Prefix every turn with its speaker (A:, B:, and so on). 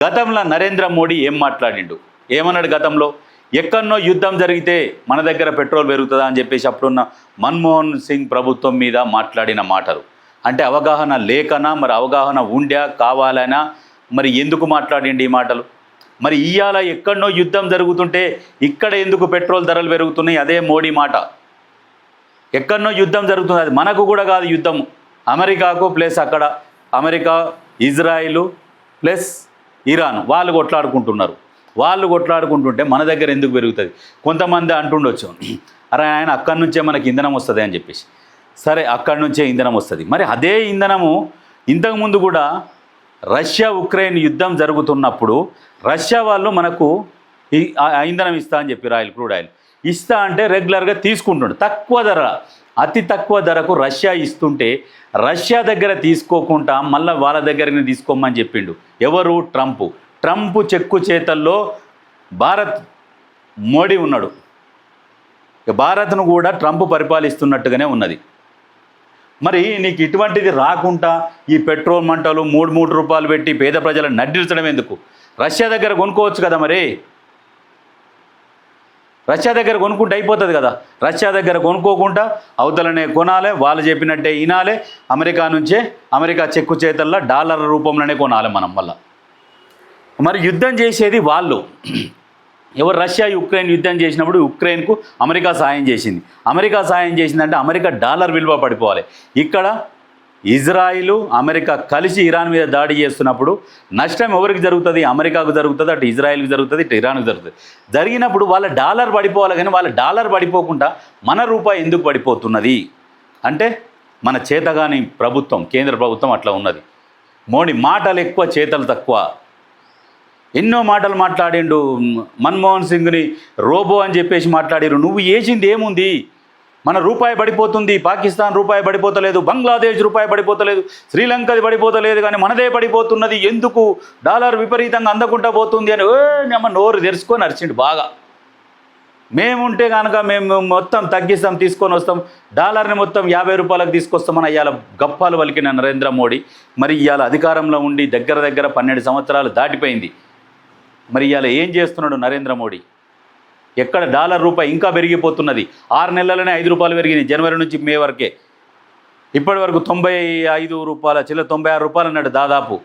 A: గతంలో నరేంద్ర మోడీ ఏం మాట్లాడిండు, ఏమన్నాడు గతంలో? ఎక్కడనో యుద్ధం జరిగితే మన దగ్గర పెట్రోల్ పెరుగుతుందా అని చెప్పేసి అప్పుడున్న మన్మోహన్ సింగ్ ప్రభుత్వం మీద మాట్లాడిన మాటలు. అంటే అవగాహన లేకనా, మరి అవగాహన ఉండా కావాలనా, మరి ఎందుకు మాట్లాడిండి ఈ మాటలు? మరి ఇవాళ ఎక్కడనో యుద్ధం జరుగుతుంటే ఇక్కడ ఎందుకు పెట్రోల్ ధరలు పెరుగుతున్నాయి? అదే మోడీ మాట. ఎక్కడనో యుద్ధం జరుగుతుంది, అది మనకు కూడా కాదు యుద్ధం, అమెరికాకు ప్లస్ అక్కడ అమెరికా, ఇజ్రాయిల్ ప్లస్ ఇరాన్ వాళ్ళు కొట్లాడుకుంటున్నారు. వాళ్ళు కొట్లాడుకుంటుంటే మన దగ్గర ఎందుకు పెరుగుతుంది? కొంతమంది అంటుండొచ్చు, అరే ఆయన అక్కడి నుంచే మనకి ఇంధనం వస్తుంది అని చెప్పేసి. సరే, అక్కడి నుంచే ఇంధనం వస్తుంది. మరి అదే ఇంధనము ఇంతకుముందు కూడా రష్యా ఉక్రెయిన్ యుద్ధం జరుగుతున్నప్పుడు రష్యా వాళ్ళు మనకు ఈ ఇంధనం ఇస్తా అని చెప్పి ఆయిల్, క్రూడ్ ఆయిల్ ఇస్తా అంటే రెగ్యులర్గా తీసుకుంటుండే తక్కువ ధర, అతి తక్కువ ధరకు రష్యా ఇస్తుంటే రష్యా దగ్గర తీసుకోకుండా మళ్ళీ వాళ్ళ దగ్గరనే తీసుకోమని చెప్పిండు. ఎవరు? ట్రంప్ చెక్కు చేతల్లో భారత్ మోడీ ఉన్నాడు. భారత్ను కూడా ట్రంప్ పరిపాలిస్తున్నట్టుగానే ఉన్నది. మరి నీకు ఇటువంటిది రాకుండా ఈ పెట్రోల్ మంటలు 3 రూపాయలు పెట్టి పేద ప్రజలను నడ్డించడం ఎందుకు? రష్యా దగ్గర కొనుక్కోవచ్చు కదా. మరి రష్యా దగ్గర కొనుక్కుంటే అయిపోతుంది కదా. రష్యా దగ్గర కొనుక్కోకుండా అవతలనే కొనాలి, వాళ్ళు చెప్పినట్టే వినాలి. అమెరికా చెక్కు చేతల్లో డాలర్ రూపంలోనే కొనాలి మనం వల్ల. మరి యుద్ధం చేసేది వాళ్ళు. ఎవరు? రష్యా యుక్రెయిన్ యుద్ధం చేసినప్పుడు యుక్రెయిన్కు అమెరికా సాయం చేసింది. అమెరికా సాయం చేసిందంటే అమెరికా డాలర్ విలువ పడిపోవాలి. ఇక్కడ ఇజ్రాయిల్, అమెరికా కలిసి ఇరాన్ మీద దాడి చేస్తున్నప్పుడు నష్టం ఎవరికి జరుగుతుంది? అమెరికాకు జరుగుతుంది, అటు ఇజ్రాయిల్కి జరుగుతుంది, ఇటు ఇరాన్కు జరుగుతుంది. జరిగినప్పుడు వాళ్ళ డాలర్ పడిపోవాలి. కానీ వాళ్ళ డాలర్ పడిపోకుండా మన రూపాయి ఎందుకు పడిపోతున్నది అంటే మన చేతగాని ప్రభుత్వం, కేంద్ర ప్రభుత్వం అట్లా ఉన్నది. మోడీ మాటలు ఎక్కువ, చేతలు తక్కువ. ఎన్నో మాటలు మాట్లాడిండు. మన్మోహన్ సింగ్ని రోబో అని చెప్పేసి మాట్లాడిరు. నువ్వు వేసింది ఏముంది? మన రూపాయి పడిపోతుంది, పాకిస్తాన్ రూపాయి పడిపోతలేదు, బంగ్లాదేశ్ రూపాయి పడిపోతలేదు, శ్రీలంకది పడిపోతలేదు, కానీ మనదే పడిపోతున్నది. ఎందుకు? డాలర్ విపరీతంగా అందకుండా పోతుంది అని అమ్మ నోరు తెరుచుకొని అరిచిండు బాగా. మేముంటే కనుక మేము మొత్తం తగ్గిస్తాం, తీసుకొని వస్తాం, డాలర్ని మొత్తం 50 రూపాయలకు తీసుకొస్తామని ఇవాళ గప్పాలు పలికిన నరేంద్ర మోడీ మరి ఇవాళ అధికారంలో ఉండి దగ్గర 12 సంవత్సరాలు దాటిపోయింది. మరి ఇవాళ ఏం చేస్తున్నాడు నరేంద్ర మోడీ? ఎక్కడ డాలర్ రూపాయి ఇంకా పెరిగిపోతున్నది. 6 నెలలనే 5 రూపాయలు పెరిగినాయి. జనవరి నుంచి మే వరకే. ఇప్పటి వరకు 95 రూపాయల 96 రూపాయలు అన్నాడు దాదాపు.